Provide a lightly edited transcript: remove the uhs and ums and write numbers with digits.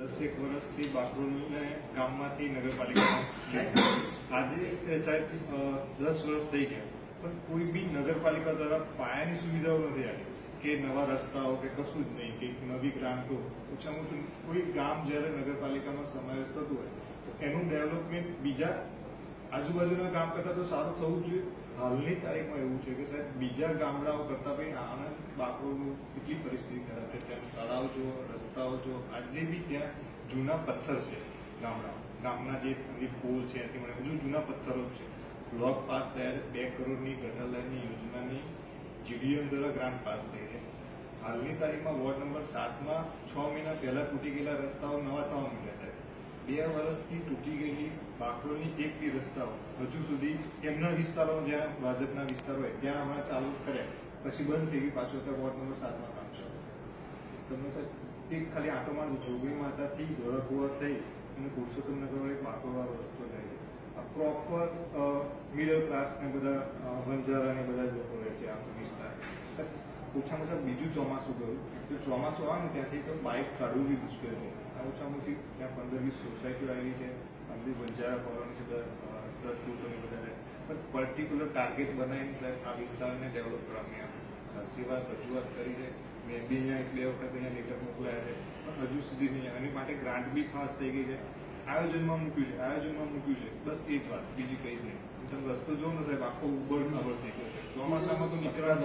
10 વર્ષથી બાકરોલને ગામમાંથી નગરપાલિકા છે. આજે સાહેબ 10 વર્ષ થઈ ગયા, પણ કોઈ બી નગરપાલિકા દ્વારા પાયાની સુવિધાઓ નથી આવી કે નવા રસ્તાઓ કે કશું જ નહીં, કે નવી ગ્રાન્ટો. ઓછામાં ઓછું કોઈ ગામ જ્યારે નગરપાલિકામાં સમાવેશ થતું હોય તો એનું ડેવલપમેન્ટ બીજા આજુબાજુના ગામ કરતાં તો સારું થવું જ જોઈએ. હાલની તારીખમાં એવું છે કે સાહેબ બીજા ગામડાઓ કરતાં ભાઈ આણંદ બાકરોલનું કેટલી પરિસ્થિતિ ખરાબ છે. ત્યાં તળાવ જો, રસ્તાઓ જો, આજે બી ત્યાં જૂના પથ્થર છે. ગામના જે પોલ છે ત્યાંથી મને હજુ જૂના પથ્થરો જ છે. બ્લોક પાસ થયા, 2 કરોડની ગટર લાઇનની યોજનાની જીડીએમ દ્વારા ગ્રાન્ટ પાસ થઈ છે. હાલની તારીખમાં વોર્ડ નંબર 7માં 6 મહિના પહેલા તૂટી ગયેલા રસ્તાઓ નવા થવા માંડ્યા છે. 2 વર્ષથી તૂટી ગયેલી બાકરોલની એક બી રસ્તાઓ હજુ સુધી એમના વિસ્તારો જ્યાં ભાજપના વિસ્તારો હોય ત્યાં હમણાં ચાલુ કર્યા, પછી બંધ થઈ ગઈ. પાછો ત્યાં વોર્ડ નંબર 7માં કામ ચાલુ. તમને સાહેબ એક ખાલી આટો મારજો, જોગણી માતાથી ધોળકુવા થઈ અને પુરુષોત્તમનગર એક બાકરોવાળો રસ્તો જાય છે. આ પ્રોપર મિડલ ક્લાસ ને બધા બંજારા ને બધા લોકો રહે છે આ વિસ્તાર. ઓછામાં ઓછા બીજું ચોમાસું ગયું, ચોમાસું આવે ને ત્યાંથી તો બાઇક કાઢવું બી મુશ્કેલ છે. ઓછામાં ઓછી ત્યાં 15-20 સોસાયટીઓ આવેલી છે, અંદર બંજારા કોલોની છે, રજપૂતોને બધા. પણ પર્ટિક્યુલર ટાર્ગેટ બનાવીને સાહેબ આ વિસ્તારને ડેવલપ કરવાની ખાસી વાત રજૂઆત કરી છે. મેં બી અહીંયા 1-2 વખત અહીંયા લેટર મોકલાયા છે, પણ હજુ સુધી નહીં. એની માટે ગ્રાન્ટ બી પાસ થઈ ગઈ છે. આયોજનમાં મૂક્યું છે, બસ એ જ વાત, બીજી કઈ જ નહીં. તમે રસ્તો જો ને સાહેબ આખો ઉબડ ખાબડ થઈ ગયો છે. ચોમાસામાં તો નીકળવા